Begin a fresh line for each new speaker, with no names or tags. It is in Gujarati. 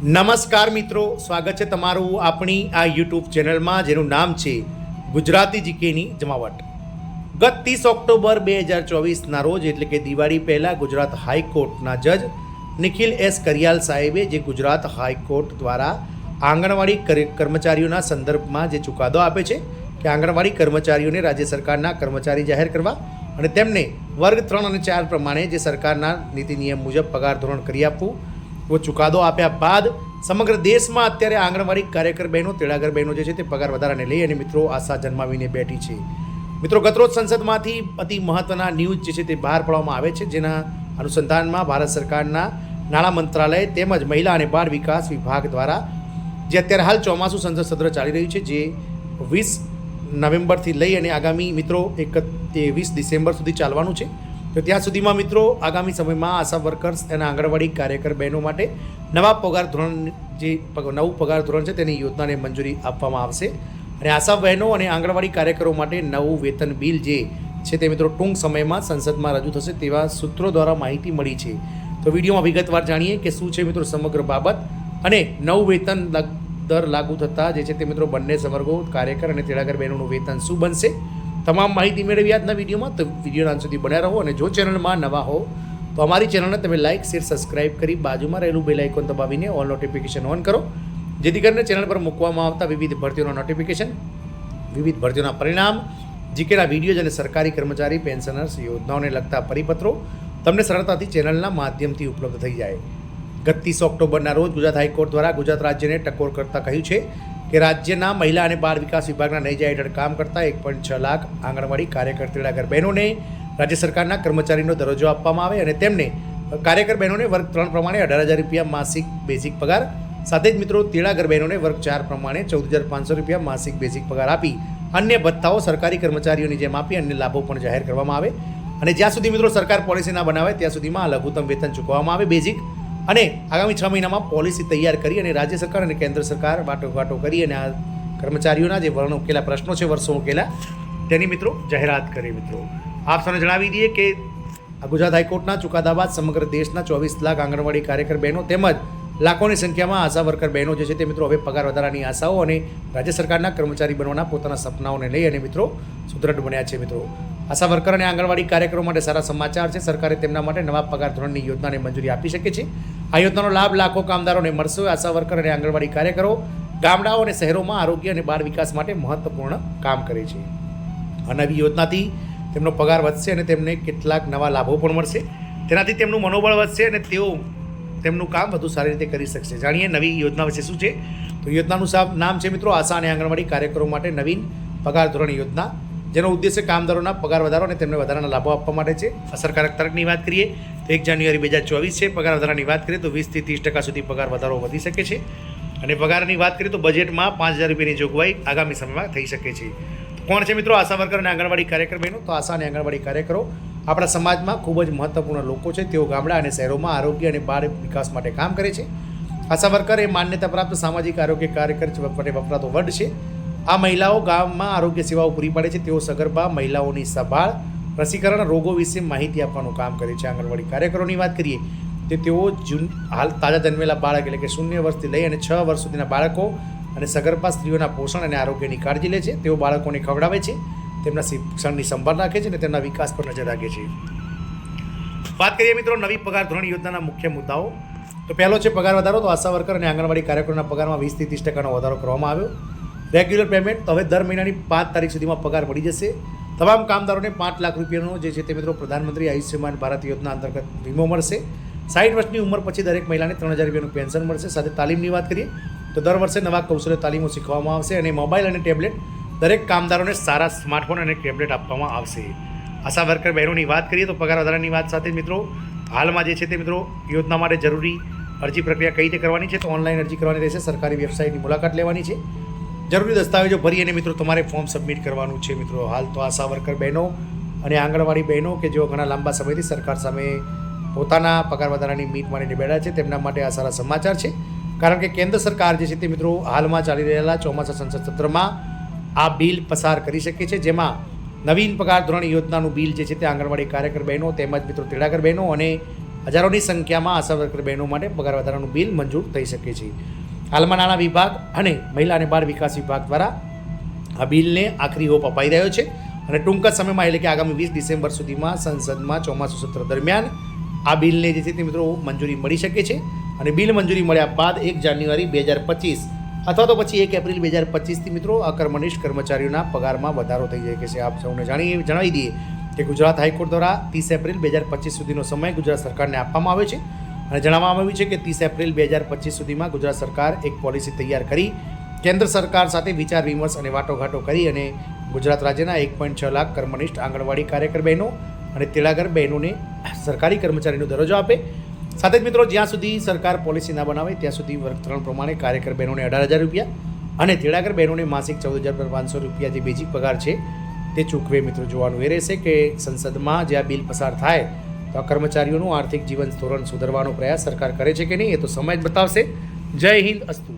નમસ્કાર મિત્રો, સ્વાગત છે તમારું આપણી આ યુટ્યુબ ચેનલમાં જેનું નામ છે ગુજરાતી જીકેની જમાવટ. ગત 30 ઓક્ટોબર 2024ના રોજ એટલે કે દિવાળી પહેલાં ગુજરાત હાઈકોર્ટના જજ નિખિલ એસ કરિયાલ સાહેબે જે ગુજરાત હાઈકોર્ટ દ્વારા આંગણવાડી કર્મચારીઓના સંદર્ભમાં જે ચુકાદો આપે છે કે આંગણવાડી કર્મચારીઓને રાજ્ય સરકારના કર્મચારી જાહેર કરવા અને તેમને વર્ગ 3 અને 4 પ્રમાણે જે સરકારના નીતિ નિયમ મુજબ પગાર ધોરણ કરી આપવું, वो चुकादो आप्या बाद समग्र देश में अत्यारे आंगणवाड़ी कार्यकर बहनों तेड़ागर बहनों जे छे ते पगार वधाराने लई अने मित्रों आशा जन्मावीने बेठी छे. मित्रों गतरोज संसदमांथी अति महत्वना न्यूज जे छे ते बहार पाडवामां आवे छे, जेना अनुसंधानमां भारत सरकारना नाणां मंत्रालय तेमज महिला अने बाळ विकास विभाग द्वारा जे अत्यारे हाल ચોમાસું संसद सत्र चाली रह्युं छे, जे 20 नवेम्बरथी लई अने आगामी मित्रों 21 डिसेम्बर सुधी चालवानुं छे. तो ત્યાં સુધીમાં મિત્રો આગામી સમયમાં આશા વર્કર્સ અને આંગણવાડી કાર્યકર બહેનો માટે નવા પગાર ધોરણ જે નવું પગાર ધોરણ છે તેની યોજનાને મંજૂરી આપવામાં આવશે અને આશા બહેનો અને આંગણવાડી કાર્યકરો માટે નવું વેતન બિલ જે છે તે મિત્રો ટૂંક સમયમાં સંસદમાં રજૂ થશે તેવા સૂત્રો દ્વારા માહિતી મળી છે. તો વિડીયોમાં વિગતવાર જાણીએ કે શું છે મિત્રો સમગ્ર બાબત અને નવું વેતન દર લાગુ થતાં જે છે તે મિત્રો બંને સંવર્ગો કાર્યકર અને તેડાગર બહેનોનું વેતન શું બનશે, તમામ માહિતી મેળવી આજના વિડીયોમાં. તો વિડીયોના અંત સુધી બન્યા રહો અને જો ચેનલમાં નવા હો તો અમારી ચેનલને તમે લાઇક, શેર, સબસ્ક્રાઇબ કરી બાજુમાં રહેલું બેલ આઇકોન દબાવીને ઓલ નોટિફિકેશન ઓન કરો, જેથી કરીને ચેનલ પર મૂકવામાં આવતા વિવિધ ભરતીઓના નોટિફિકેશન, વિવિધ ભરતીઓના પરિણામ, જીકેના વિડીયોઝ અને સરકારી કર્મચારી પેન્શનર્સ યોજનાઓને લગતા પરિપત્રો તમને સરળતાથી ચેનલના માધ્યમથી ઉપલબ્ધ થઈ જાય. ગત 30 ઓક્ટોબરના રોજ ગુજરાત હાઈકોર્ટ દ્વારા ગુજરાત રાજ્યને ટકોર કરતાં કહ્યું છે કે રાજ્યના મહિલા અને બાળ વિકાસ વિભાગના નેજા હેઠળ કામ કરતા 1.6 લાખ આંગણવાડી કાર્યકર તેડાગર બહેનોને રાજ્ય સરકારના કર્મચારીનો દરજ્જો આપવામાં આવે અને તેમને કાર્યકર બહેનોને વર્ગ 3 પ્રમાણે 18,000 રૂપિયા માસિક બેઝિક પગાર સાથે જ મિત્રો તેડાગર બહેનોને વર્ગ 4 પ્રમાણે 14,500 રૂપિયા માસિક બેઝિક પગાર આપી અન્ય ભથ્થાઓ સરકારી કર્મચારીઓની જેમ આપી અન્ય લાભો પણ જાહેર કરવામાં આવે અને જ્યાં સુધી મિત્રો સરકાર પોલિસી ના બનાવે ત્યાં સુધીમાં લઘુત્તમ વેતન ચૂકવવામાં આવે બેઝિક અને આગામી 6 મહિનામાં પોલિસી તૈયાર કરી અને રાજ્ય સરકાર અને કેન્દ્ર સરકાર વાટોઘાટો કરી અને આ કર્મચારીઓના જે વર્ણો ઉકેલા પ્રશ્નો છે વર્ષો ઉકેલા તેની મિત્રો જાહેરાત કરી. મિત્રો આપ સૌને જણાવી દઈએ કે ગુજરાત હાઈકોર્ટના ચુકાદા બાદ સમગ્ર દેશના 24 લાખ આંગણવાડી કાર્યકર બહેનો તેમજ લાખોની સંખ્યામાં આશા વર્કર બહેનો જે છે તે મિત્રો હવે પગાર વધારાની આશાઓ અને રાજ્ય સરકારના કર્મચારી બનવાના પોતાના સપનાઓને લઈ અને મિત્રો સુદૃઢ બન્યા છે. મિત્રો આશા વર્કર અને આંગણવાડી કાર્યકરો માટે સારા સમાચાર છે. સરકારે તેમના માટે નવા પગાર ધોરણની યોજનાને મંજૂરી આપી શકે છે. આ યોજનાનો લાભ લાખો કામદારોને મળશે. આશા વર્કર અને આંગણવાડી કાર્યકરો ગામડાઓ અને શહેરોમાં આરોગ્ય અને બાળ વિકાસ માટે મહત્વપૂર્ણ કામ કરે છે. આ નવી યોજનાથી તેમનો પગાર વધશે અને તેમને કેટલાક નવા લાભો પણ મળશે. તેનાથી તેમનું મનોબળ વધશે અને તેઓ તેમનું કામ વધુ સારી રીતે કરી શકશે. જાણીએ નવી યોજના વિશે શું છે. તો યોજનાનું નામ છે મિત્રો આશા અને આંગણવાડી કાર્યકરો માટે નવીન પગાર ધોરણ યોજના, જેનો ઉદ્દેશ્ય કામદારોના પગાર વધારો અને તેમને વધારાના લાભો આપવા માટે છે. અસરકારક તારીખની વાત કરીએ તો 1 જાન્યુઆરી 2024 છે. પગાર વધારાની વાત કરીએ તો 20 થી 30% સુધી પગાર વધારો વધી શકે છે અને પગારની વાત કરીએ તો બજેટમાં 5,000 રૂપિયાની જોગવાઈ આગામી સમયમાં થઈ શકે છે. કોણ છે મિત્રો આશા વર્કર અને આંગણવાડી કાર્યકર બહેનો? તો આશા અને આંગણવાડી કાર્યકરો આપણા સમાજમાં ખૂબ જ મહત્વપૂર્ણ લોકો છે. તેઓ ગામડા અને શહેરોમાં આરોગ્ય અને બાળ વિકાસ માટે કામ કરે છે. આશા વર્કર એ માન્યતા પ્રાપ્ત સામાજિક આરોગ્ય કાર્યકર માટે વપરાતો વર્ડ છે. આ મહિલાઓ ગામમાં આરોગ્ય સેવાઓ પૂરી પાડે છે. તેઓ સગર્ભા મહિલાઓની સંભાળ, રસીકરણ, રોગો વિશે માહિતી આપવાનું કામ કરે છે. આંગણવાડી કાર્યકરોની વાત કરીએ તો તેઓ હાલ તાજા જન્મેલા બાળક એટલે કે 0 વર્ષથી લઈ અને 6 વર્ષ સુધીના બાળકો અને સગર્ભા સ્ત્રીઓના પોષણ અને આરોગ્યની કાળજી લે છે. તેઓ બાળકોને ખવડાવે છે, તેમના શિક્ષણની સંભાળ રાખે છે અને તેમના વિકાસ પર નજર રાખે છે. વાત કરીએ મિત્રો નવી પગાર ધોરણ યોજનાના મુખ્ય મુદ્દાઓ. તો પહેલો છે પગાર વધારો. તો આશા વર્કર અને આંગણવાડી કાર્યકરોના પગારમાં 20 થી 30% વધારો કરવામાં આવ્યો. રેગ્યુલર પેમેન્ટ તો હવે દર મહિનાની 5 તારીખ સુધીમાં પગાર મળી જશે. તમામ કામદારોને 5 લાખ રૂપિયાનો જે છે તે મિત્રો પ્રધાનમંત્રી આયુષ્યમાન ભારત યોજના અંતર્ગત વીમો મળશે. 60 વર્ષની ઉંમર પછી દરેક મહિલાને 3,000 રૂપિયાનું પેન્શન મળશે. સાથે તાલીમની વાત કરીએ તો દર વર્ષે નવા કૌશલ્ય તાલીમો શીખવવામાં આવશે અને મોબાઈલ અને ટેબ્લેટ દરેક કામદારોને સારા સ્માર્ટફોન અને ટેબ્લેટ આપવામાં આવશે. આશા વર્કર બહેનોની વાત કરીએ તો પગાર વધારાની વાત સાથે મિત્રો હાલમાં જે છે તે મિત્રો યોજના માટે જરૂરી અરજી પ્રક્રિયા કઈ રીતે કરવાની છે. તો ઓનલાઈન અરજી કરવાની રહેશે. સરકારી વેબસાઇટની મુલાકાત લેવાની છે. જરૂરી દસ્તાવેજો ભરી અને મિત્રો તમારે ફોર્મ સબમિટ કરવાનું છે. મિત્રો હાલ તો આશા વર્કર બહેનો અને આંગણવાડી બહેનો કે જેઓ ઘણા લાંબા સમયથી સરકાર સામે પોતાના પગાર વધારાની મીટ મારીને બેઠા છે તેમના માટે આ સારા સમાચાર છે. કારણ કે કેન્દ્ર સરકાર જે છે તે મિત્રો હાલમાં ચાલી રહેલા ચોમાસા સંસદ સત્રમાં આ બિલ પસાર કરી શકે છે, જેમાં નવીન પગાર ધોરણ યોજનાનું બિલ જે છે તે આંગણવાડી કાર્યકર બહેનો તેમજ મિત્રો તેડાગર બહેનો અને હજારોની સંખ્યામાં આશા વર્કર બહેનો માટે પગાર વધારાનું બિલ મંજૂર થઈ શકે છે. હાલમાં નાણાં વિભાગ અને મહિલા અને બાળ વિકાસ વિભાગ દ્વારા આ બિલને આખરી ઓપ અપાઈ રહ્યો છે અને ટૂંક જ સમયમાં એટલે કે આગામી 20 ડિસેમ્બર સુધીમાં સંસદમાં ચોમાસુ સત્ર દરમિયાન આ બિલને જે છે તે મિત્રો મંજૂરી મળી શકે છે અને બિલ મંજૂરી મળ્યા બાદ 1 જાન્યુઆરી 2025 અથવા તો પછી 1 એપ્રિલ 2025થી મિત્રો અકર્મનિષ્ઠ કર્મચારીઓના પગારમાં વધારો થઈ શકે છે. આપ સૌને જણાવી દઈએ કે ગુજરાત હાઈકોર્ટ દ્વારા 30 એપ્રિલ 2025 સુધીનો સમય ગુજરાત સરકારને આપવામાં આવ્યો છે અને જણાવવામાં આવ્યું છે કે 30 એપ્રિલ 2025 સુધીમાં ગુજરાત સરકાર એક પોલિસી તૈયાર કરી કેન્દ્ર સરકાર સાથે વિચાર વિમર્શ અને વાટાઘાટો કરી અને ગુજરાત રાજ્યના 1.6 લાખ કર્મનિષ્ઠ આંગણવાડી કાર્યકર બહેનો અને તેડાગર બહેનોને સરકારી કર્મચારીનો દરજ્જો આપે. સાથે જ મિત્રો જ્યાં સુધી સરકાર પોલિસી ના બનાવે ત્યાં સુધી વર્ગ 3 પ્રમાણે કાર્યકર બહેનોને 18,000 રૂપિયા અને તેડાગર બહેનોને માસિક 14,500 રૂપિયા જે બેઝિક પગાર છે તે ચૂકવે. મિત્રો જોવાનું એ રહેશે કે સંસદમાં જે આ બિલ પસાર થાય તો આ કર્મચારીઓનું આર્થિક જીવન ધોરણ સુધારવાનો પ્રયાસ સરકાર કરે છે કે નહીં, એ તો સમય જ બતાવશે. જય હિન્દ, અસ્તુ.